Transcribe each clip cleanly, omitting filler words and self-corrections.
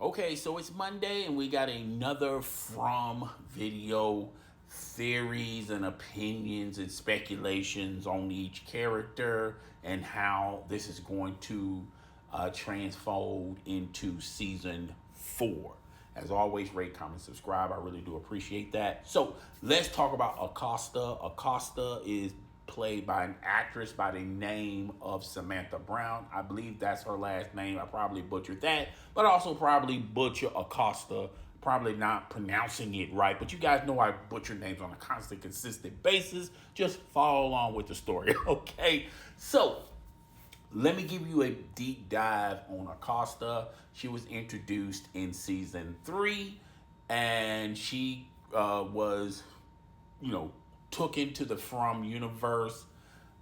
Okay, so it's Monday and we got another From video, theories and opinions and speculations on each character and how this is going to transfold into season 4. As always, rate, comment, subscribe. I really do appreciate that. So let's talk about Acosta. Acosta is played by an actress by the name of Samantha Brown. I believe that's her last name. I probably butchered that, but I also probably butcher Acosta. Probably not pronouncing it right, but you guys know I butcher names on a constant, consistent basis. Just follow along with the story, okay? So let me give you a deep dive on Acosta. She was introduced in season 3, and she was, took into the From universe.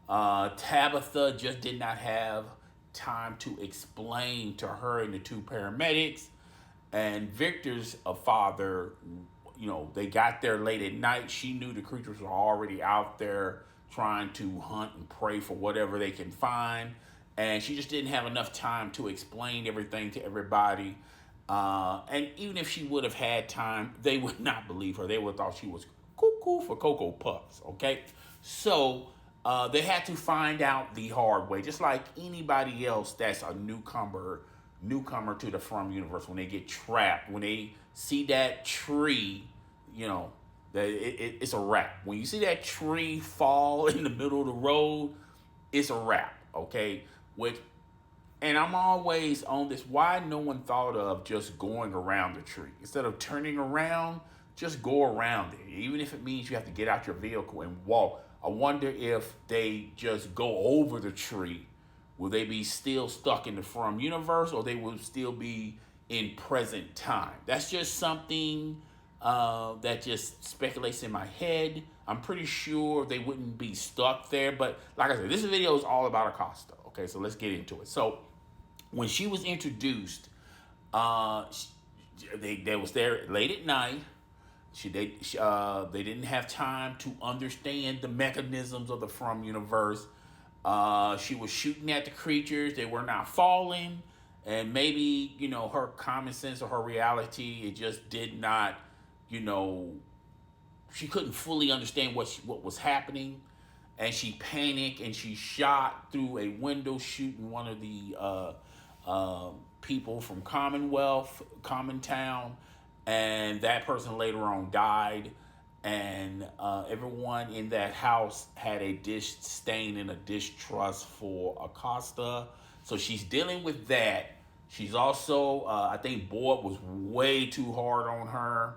Tabitha just did not have time to explain to her and the two paramedics. And Victor's a father, they got there late at night. She knew the creatures were already out there trying to hunt and prey for whatever they can find. And she just didn't have enough time to explain everything to everybody. And even if she would have had time, they would not believe her. They would have thought she was cuckoo for Cocoa Puffs, okay? So they had to find out the hard way, just like anybody else that's a newcomer to the From universe. When they get trapped, when they see that tree, it's a wrap. When you see that tree fall in the middle of the road, it's a wrap, okay? And I'm always on this, why no one thought of just going around the tree? Instead of turning around, just go around it. Even if it means you have to get out your vehicle and walk. I wonder if they just go over the tree. Will they be still stuck in the From universe, or they will still be in present time? That's just something that just speculates in my head. I'm pretty sure they wouldn't be stuck there. But like I said, this video is all about Acosta. Okay, so let's get into it. So when she was introduced, they was there late at night. They didn't have time to understand the mechanisms of the From universe. She was shooting at the creatures. They were not falling. And maybe, her common sense or her reality, it just did not, she couldn't fully understand what was happening. And she panicked and she shot through a window, shooting one of the people from Common Town. And that person later on died. And everyone in that house had a disdain and a distrust for Acosta. So she's dealing with that. She's also, I think Boyd was way too hard on her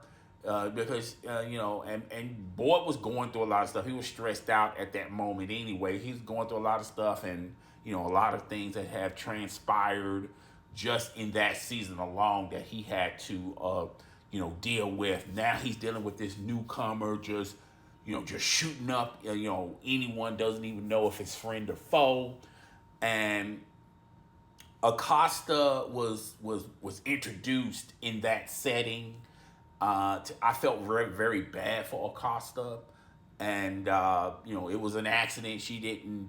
because, and Boyd was going through a lot of stuff. He was stressed out at that moment anyway. He's going through a lot of stuff and, a lot of things that have transpired just in that season alone that he had to deal with. Now he's dealing with this newcomer just shooting up, anyone doesn't even know if it's friend or foe. And Acosta was introduced in that setting. I felt very, very bad for Acosta. And, it was an accident. She didn't,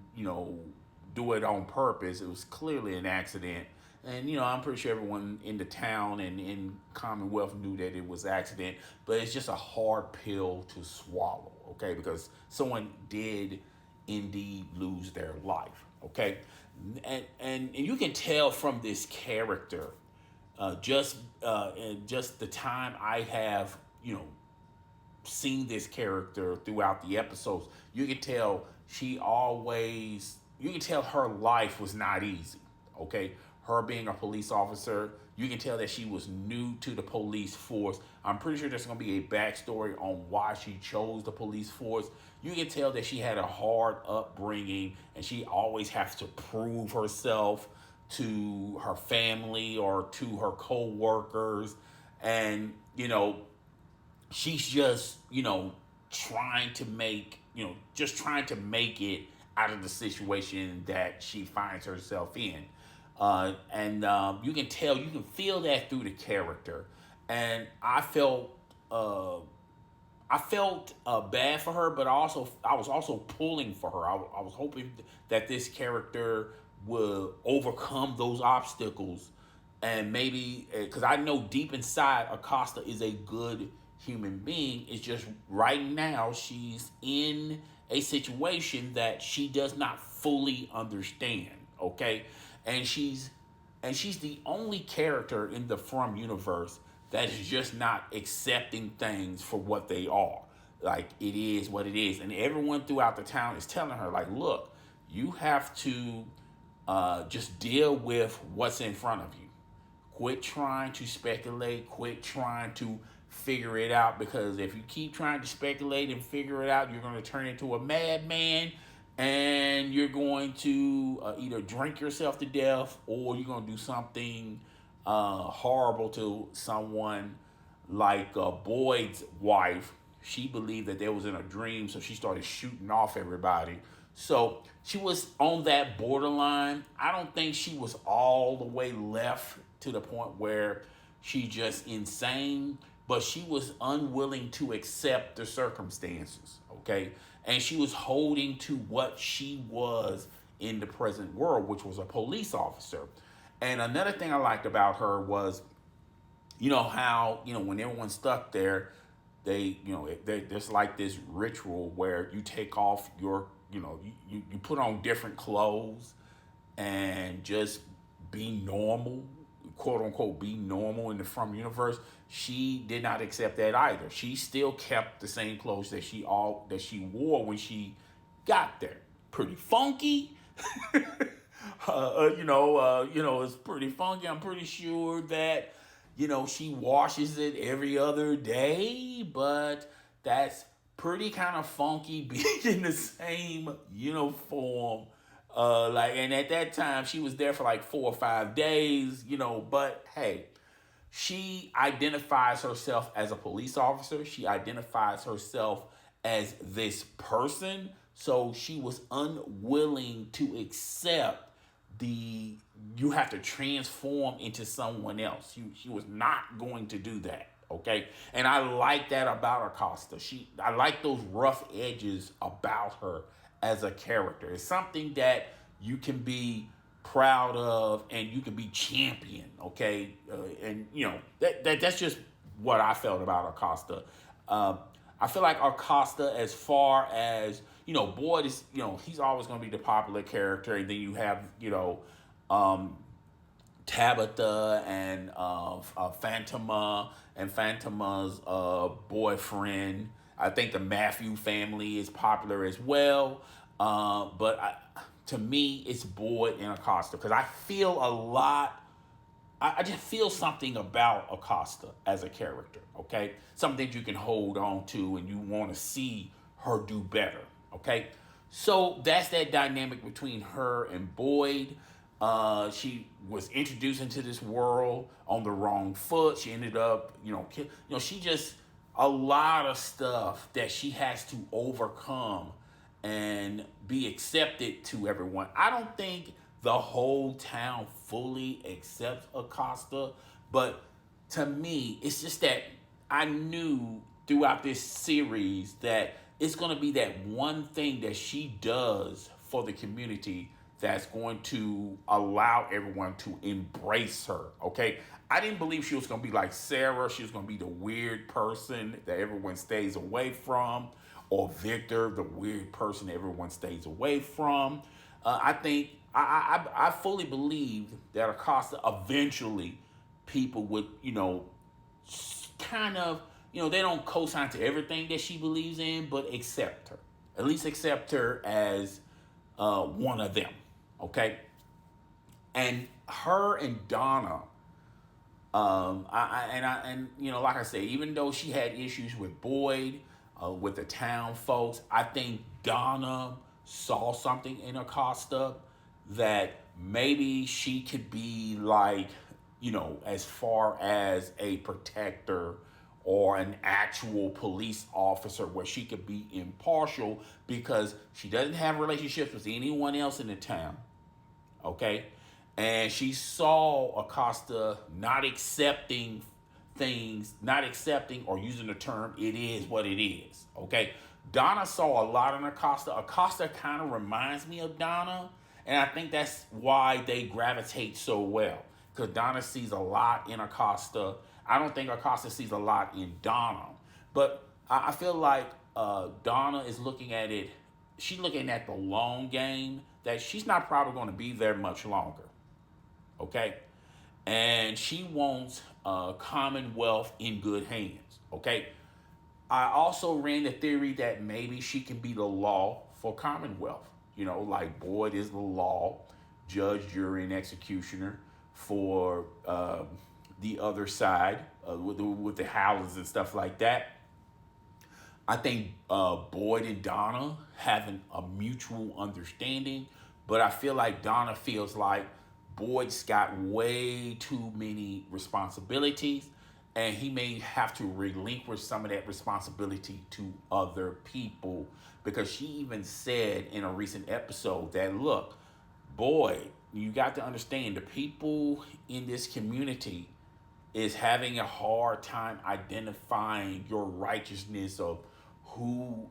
do it on purpose. It was clearly an accident. And, I'm pretty sure everyone in the town and in Commonwealth knew that it was an accident. But it's just a hard pill to swallow, okay? Because someone did indeed lose their life, okay? And you can tell from this character, just the time I have, seen this character throughout the episodes, you can tell you can tell her life was not easy, okay? Her being a police officer, you can tell that she was new to the police force. I'm pretty sure there's going to be a backstory on why she chose the police force. You can tell that she had a hard upbringing and she always has to prove herself to her family or to her co-workers. And, she's just, trying to make it out of the situation that she finds herself in. You can feel that through the character. And I felt bad for her, but I was also pulling for her. I was hoping that this character would overcome those obstacles And maybe because I know deep inside Acosta is a good human being. It's just right now she's in a situation that she does not fully understand. Okay, and she's the only character in the From universe that is just not accepting things for what they are. Like it is what it is, and everyone throughout the town is telling her, like, look, you have to just deal with what's in front of you. Quit trying to speculate. Quit trying to figure it out, because if you keep trying to speculate and figure it out, you're going to turn into a madman, and you're going to either drink yourself to death, or you're going to do something horrible to someone like Boyd's wife. She believed that they was in a dream, so she started shooting off everybody. So she was on that borderline. I don't think she was all the way left to the point where she just insane, but she was unwilling to accept the circumstances, okay? And she was holding to what she was in the present world, which was a police officer. And another thing I liked about her was, how, when everyone's stuck there, there's like this ritual where you take off your, you put on different clothes and just be normal, quote unquote, be normal in the From universe. She did not accept that either. She still kept the same clothes that she wore when she got there. Pretty funky. It's pretty funky. I'm pretty sure that, she washes it every other day, but that's pretty kind of funky being in the same uniform. And at that time, she was there for like 4 or 5 days, but hey, she identifies herself as a police officer. She identifies herself as this person. So she was unwilling to accept you have to transform into someone else. She was not going to do that. Okay. And I like that about Acosta. I like those rough edges about her as a character. It's something that you can be proud of and you can be champion. Okay. That's just what I felt about Acosta. I feel like Acosta, as far as, Boyd is, he's always going to be the popular character. And then you have, Tabitha and Phantoma and Phantoma's boyfriend. I think the Matthew family is popular as well. To me, it's Boyd and Acosta, because I feel a lot. I just feel something about Acosta as a character, okay? Something that you can hold on to and you want to see her do better, okay? So that's that dynamic between her and Boyd. She was introduced into this world on the wrong foot. She ended up, she just, a lot of stuff that she has to overcome and be accepted to everyone. I don't think the whole town fully accepts Acosta, but to me, it's just that I knew throughout this series that it's going to be that one thing that she does for the community that's going to allow everyone to embrace her, okay? I didn't believe she was going to be like Sarah. She was going to be the weird person that everyone stays away from, or Victor, the weird person everyone stays away from. I fully believed that Acosta eventually people would, kind of, they don't co-sign to everything that she believes in, but accept her. At least accept her as one of them, okay? And her and Donna, like I said, even though she had issues with Boyd, with the town folks, I think Donna saw something in Acosta that maybe she could be like, as far as a protector or an actual police officer, where she could be impartial, because she doesn't have relationships with anyone else in the town, okay? And she saw Acosta not accepting or using the term, it is what it is, okay? Donna saw a lot in Acosta. Acosta kind of reminds me of Donna, and I think that's why they gravitate so well. because Donna sees a lot in Acosta. I don't think Acosta sees a lot in Donna, but I feel like Donna is looking at it. She's looking at the long game. That she's not probably going to be there much longer. Okay, and she wants Commonwealth in good hands. Okay, I also ran the theory that maybe she can be the law for Commonwealth. You know, like Boyd is the law, judge, jury, and executioner for the other side with the houses and stuff like that. I think Boyd and Donna having a mutual understanding, but I feel like Donna feels like Boyd's got way too many responsibilities, and he may have to relinquish some of that responsibility to other people because she even said in a recent episode that, look, Boyd, you got to understand the people in this community is having a hard time identifying your righteousness of who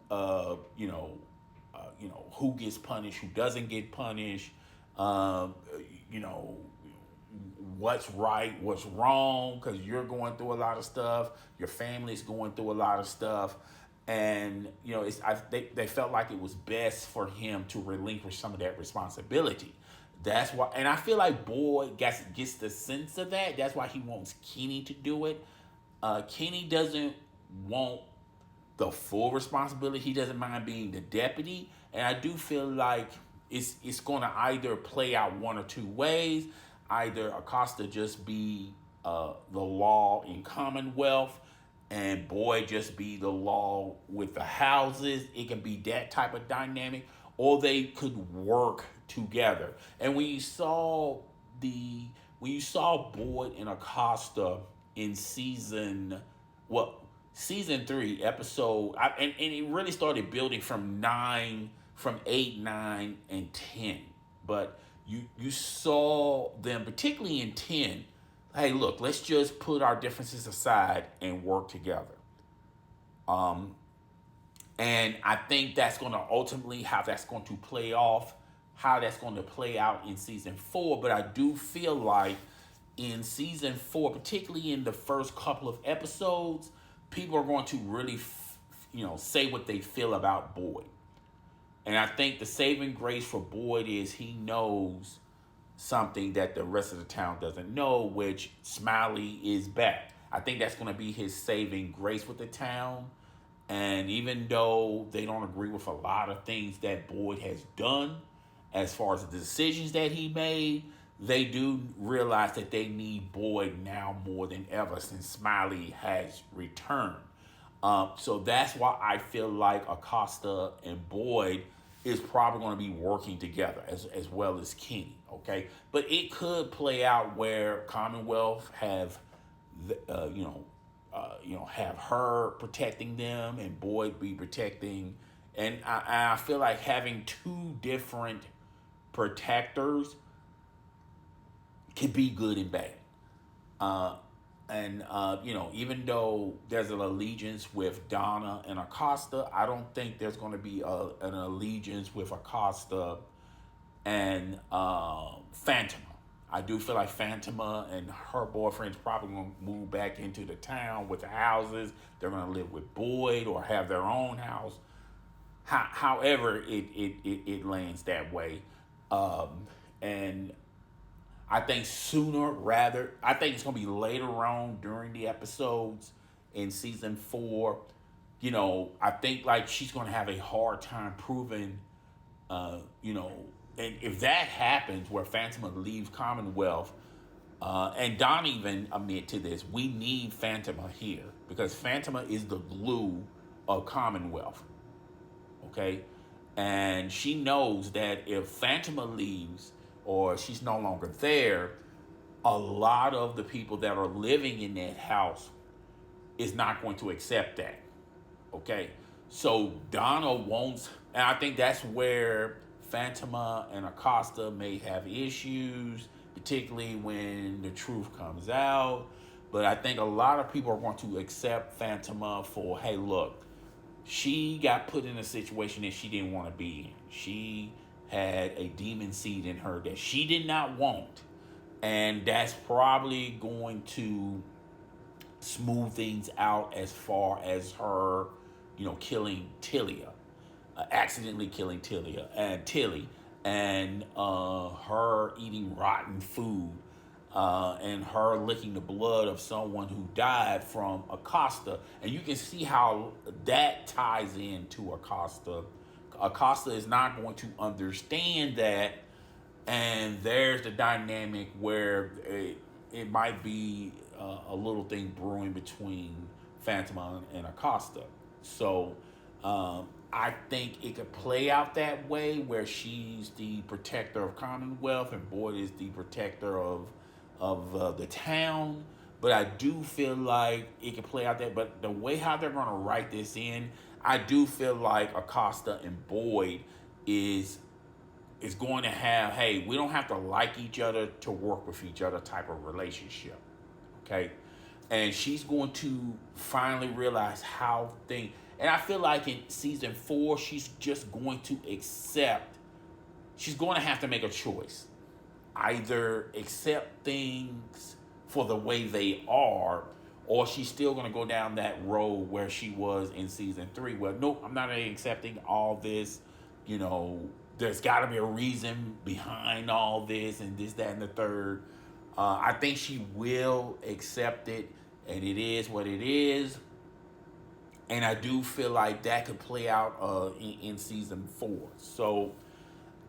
who gets punished, who doesn't get punished, um, you know what's right, what's wrong, because you're going through a lot of stuff, your family's going through a lot of stuff, and they felt like it was best for him to relinquish some of that responsibility. That's why, and I feel like Boyd gets the sense of that. That's why he wants Kenny to do it. Kenny doesn't want the full responsibility. He doesn't mind being the deputy, and I do feel like it's going to either play out one or two ways. Either Acosta just be the law in Commonwealth, and Boyd just be the law with the houses. It can be that type of dynamic, or they could work together. And when you saw Boyd and Acosta in season 3 episode, and it really started building from 8, 9, and 10. But you saw them, particularly in 10. Hey, look, let's just put our differences aside and work together. Um, and I think that's going to ultimately how that's going to play off, how that's going to play out in season 4. But I do feel like in season 4, particularly in the first couple of episodes, people are going to really, say what they feel about Boyd. And I think the saving grace for Boyd is he knows something that the rest of the town doesn't know, which Smiley is back. I think that's going to be his saving grace with the town. And even though they don't agree with a lot of things that Boyd has done, as far as the decisions that he made, they do realize that they need Boyd now more than ever since Smiley has returned. So that's why I feel like Acosta and Boyd is probably going to be working together as well as Kenny. Okay, but it could play out where Commonwealth have, have her protecting them and Boyd be protecting. And I feel like having two different protectors could be good and bad. Even though there's an allegiance with Donna and Acosta, I don't think there's going to be an allegiance with Acosta and Phantom. I do feel like Phantoma and her boyfriend's probably going to move back into the town with the houses. They're going to live with Boyd or have their own house. However, it lands that way. And I think I think it's going to be later on during the episodes in season 4. I think like she's going to have a hard time proving, and if that happens where Phantoma leaves Commonwealth, and Don even admit to this, we need Phantoma here because Phantoma is the glue of Commonwealth. Okay? And she knows that if Phantoma leaves or she's no longer there, a lot of the people that are living in that house is not going to accept that. Okay? So Donna wants, and I think that's where Phantoma and Acosta may have issues, particularly when the truth comes out. But I think a lot of people are going to accept Phantoma for, hey, look, she got put in a situation that she didn't want to be in. She had a demon seed in her that she did not want. and that's probably going to smooth things out as far as her, killing Tilia, accidentally killing Tilly, and her eating rotten food, and her licking the blood of someone who died from Acosta, and you can see how that ties into Acosta. Acosta is not going to understand that, and there's the dynamic where it might be a little thing brewing between Phantom and Acosta. So I think it could play out that way, where she's the protector of Commonwealth and Boyd is the protector of the town. But I do feel like it could play out that. But the way how they're going to write this in, I do feel like Acosta and Boyd is going to have, hey, we don't have to like each other to work with each other type of relationship. Okay. And she's going to finally realize how things, and I feel like in season 4, she's just going to accept, she's going to have to make a choice. Either accept things for the way they are, or she's still going to go down that road where she was in season 3. Well, nope, I'm not accepting all this. There's got to be a reason behind all this and this, that, and the third. I think she will accept it, and it is what it is. And I do feel like that could play out in season 4. So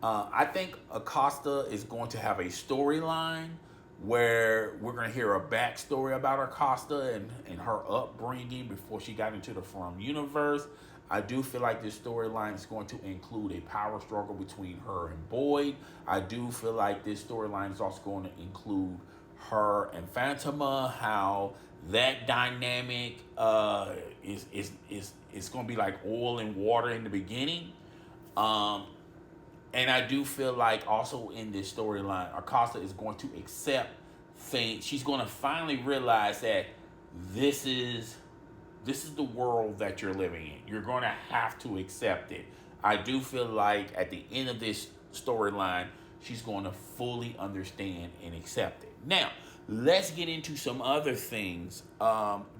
I think Acosta is going to have a storyline where we're going to hear a backstory about Acosta and her upbringing before she got into the From universe. I do feel like this storyline is going to include a power struggle between her and Boyd. I do feel like this storyline is also going to include her and Phantoma, how that dynamic is going to be like oil and water in the beginning. And I do feel like also in this storyline, Acosta is going to accept things. She's going to finally realize that this is the world that you're living in. You're going to have to accept it. I do feel like at the end of this storyline, she's going to fully understand and accept it. Now, let's get into some other things.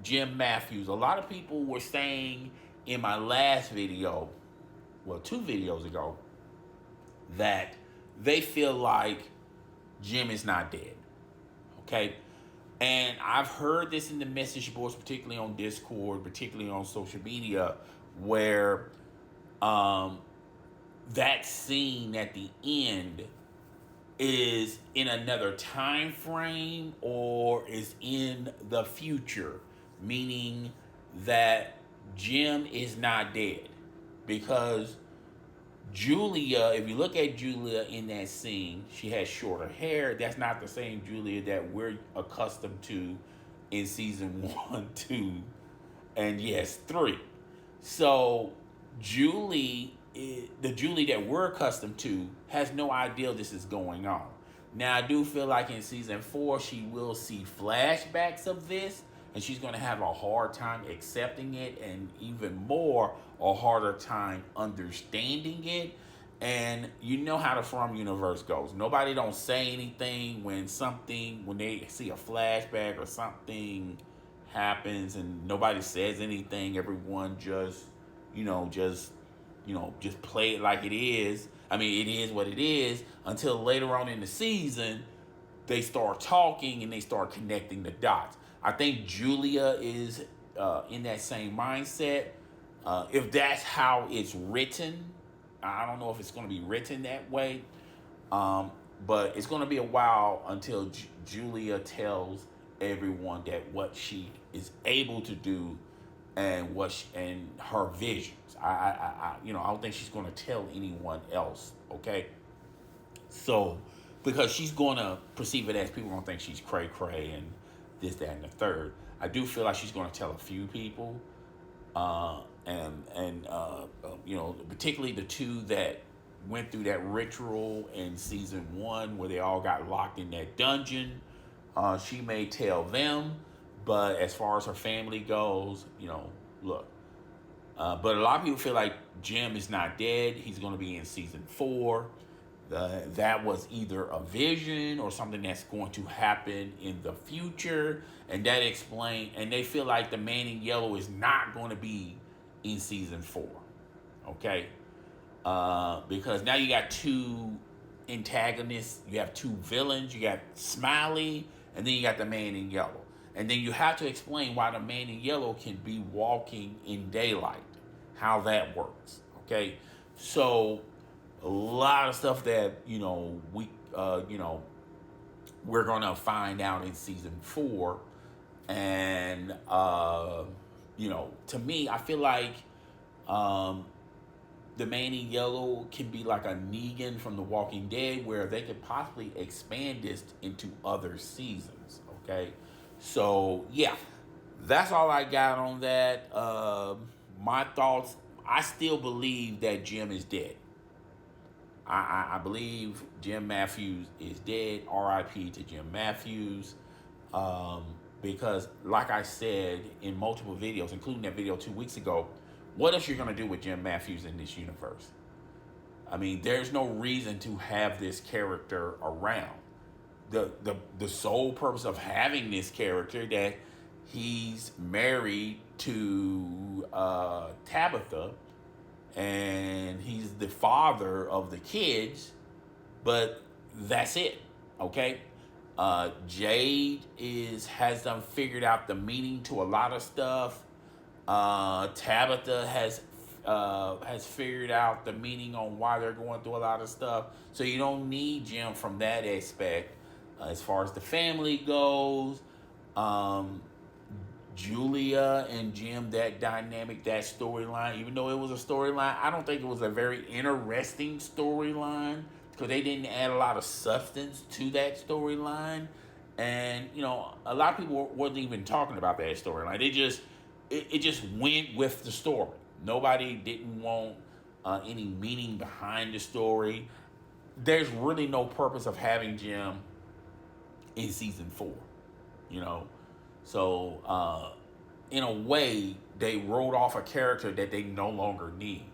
Jim Matthews. A lot of people were saying in my last video, well, 2 videos ago, that they feel like Jim is not dead. Okay? And I've heard this in the message boards, particularly on Discord, particularly on social media, where that scene at the end is in another time frame or is in the future, meaning that Jim is not dead. Because Julia, if you look at Julia in that scene, she has shorter hair. That's not the same Julia that we're accustomed to in season 1, 2, and yes, 3. So the Julie that we're accustomed to has no idea this is going on. Now, I do feel like in season 4, she will see flashbacks of this, and she's going to have a hard time accepting it, and even more, a harder time understanding it. And you know how the From universe goes. Nobody don't say anything when they see a flashback or something happens, and nobody says anything. Everyone just play it like it is. I mean, it is what it is, until later on in the season, they start talking and they start connecting the dots. I think Julia is in that same mindset. If that's how it's written, I don't know if it's going to be written that way, but it's going to be a while until Julia tells everyone that what she is able to do and and her visions. I don't think she's going to tell anyone else. Okay, so because she's going to perceive it as people going to think she's cray cray and this, that, and the third. I do feel like she's going to tell a few people, particularly the 2 that went through that ritual in season 1 where they all got locked in that dungeon. She may tell them, but as far as her family goes, look. But a lot of people feel like Jim is not dead. He's going to be in season 4. that was either a vision or something that's going to happen in the future, and that explain. And they feel like the man in yellow is not going to be in season 4. Okay, because now you got two antagonists, you have two villains, you got Smiley, and then you got the man in yellow. And then you have to explain why the man in yellow can be walking in daylight, how that works. Okay, so a lot of stuff that we're gonna find out in season 4, and to me, I feel like the man in yellow can be like a Negan from The Walking Dead, where they could possibly expand this into other seasons. Okay, so yeah, that's all I got on that. My thoughts. I still believe that Jim is dead. I believe Jim Matthews is dead. R.I.P. to Jim Matthews. Because, like I said in multiple videos, including that video 2 weeks ago, what else you're going to do with Jim Matthews in this universe? I mean, there's no reason to have this character around. The sole purpose of having this character, that he's married to Tabitha, and he's the father of the kids, but that's it. Okay, Jade has done figured out the meaning to a lot of stuff. Tabitha has figured out the meaning on why they're going through a lot of stuff. So you don't need Jim from that aspect. As far as the family goes, Julia and Jim, that dynamic, that storyline, even though it was a storyline, I don't think it was a very interesting storyline, because they didn't add a lot of substance to that storyline. And, a lot of people wasn't even talking about that storyline. It just went with the story. Nobody didn't want any meaning behind the story. There's really no purpose of having Jim in season 4, So, in a way, they wrote off a character that they no longer need.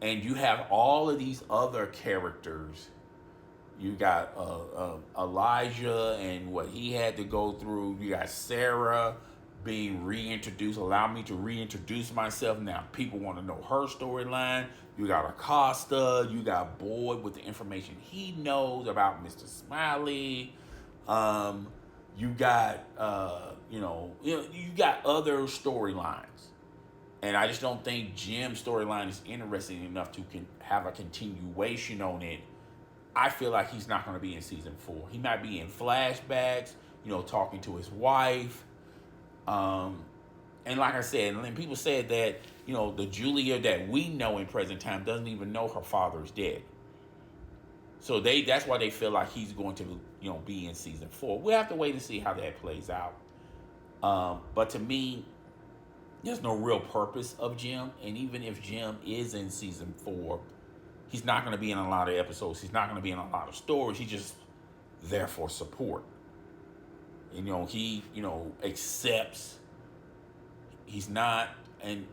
And you have all of these other characters. You got Elijah and what he had to go through. You got Sarah being reintroduced. Allow me to reintroduce myself. Now people want to know her storyline. You got Acosta. You got Boyd with the information he knows about Mr. Smiley. You got you got other storylines, and I just don't think Jim's storyline is interesting enough to have a continuation on it. I feel like he's not going to be in season 4. He might be in flashbacks, talking to his wife. And like I said, and people said that, the Julia that we know in present time doesn't even know her father is dead. So that's why they feel like he's going to, be in season 4. We'll have to wait and see how that plays out. But to me, there's no real purpose of Jim. And even if Jim is in season 4, he's not going to be in a lot of episodes. He's not going to be in a lot of stories. He's just there for support. He, accepts. He's not an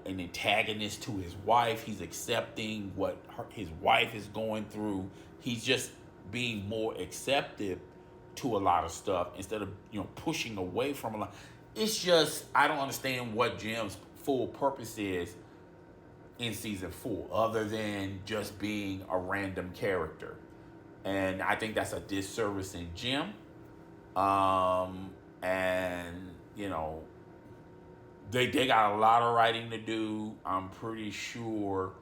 antagonist to his wife. He's accepting what his wife is going through. He's just being more accepted to a lot of stuff instead of, pushing away from a lot. It's just, I don't understand what Jim's full purpose is in season 4, other than just being a random character. And I think that's a disservice in Jim. They got a lot of writing to do. I'm pretty sure,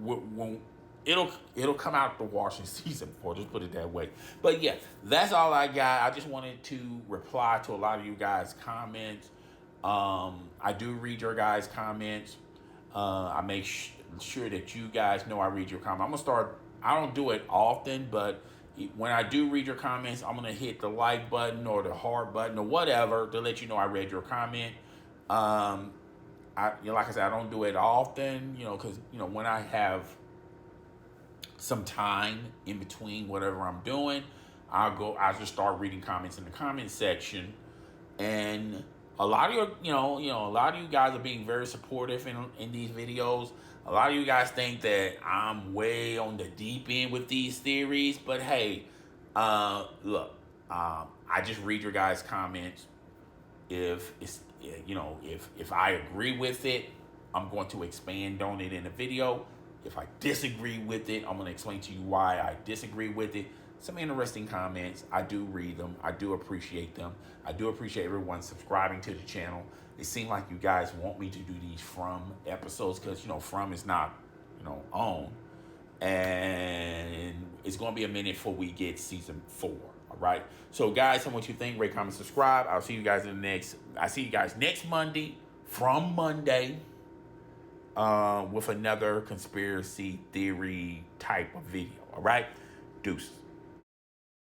when it'll come out the wash in season 4. Just put it that way. But yeah, that's all I got. I just wanted to reply to a lot of you guys' comments. I do read your guys' comments. I make sure that you guys know I read your comments. I don't do it often, but when I do read your comments, I'm going to hit the like button or the heart button or whatever to let you know I read your comment. Like I said, I don't do it often, because, when I have some time in between whatever I'm doing, I just start reading comments in the comment section. And a lot of you guys are being very supportive in these videos. A lot of you guys think that I'm way on the deep end with these theories, but hey, look, I just read your guys' comments. If it's, if I agree with it, I'm going to expand on it in a video. If I disagree with it, I'm going to explain to you why I disagree with it. Some interesting comments. I do read them. I do appreciate them. I do appreciate everyone subscribing to the channel. It seems like you guys want me to do these From episodes because, From is not, on. And it's going to be a minute before we get season 4. All right. So, guys, tell me what you think. Rate, comment, subscribe. I see you guys next Monday, From Monday, with another conspiracy theory type of video. All right. Deuces.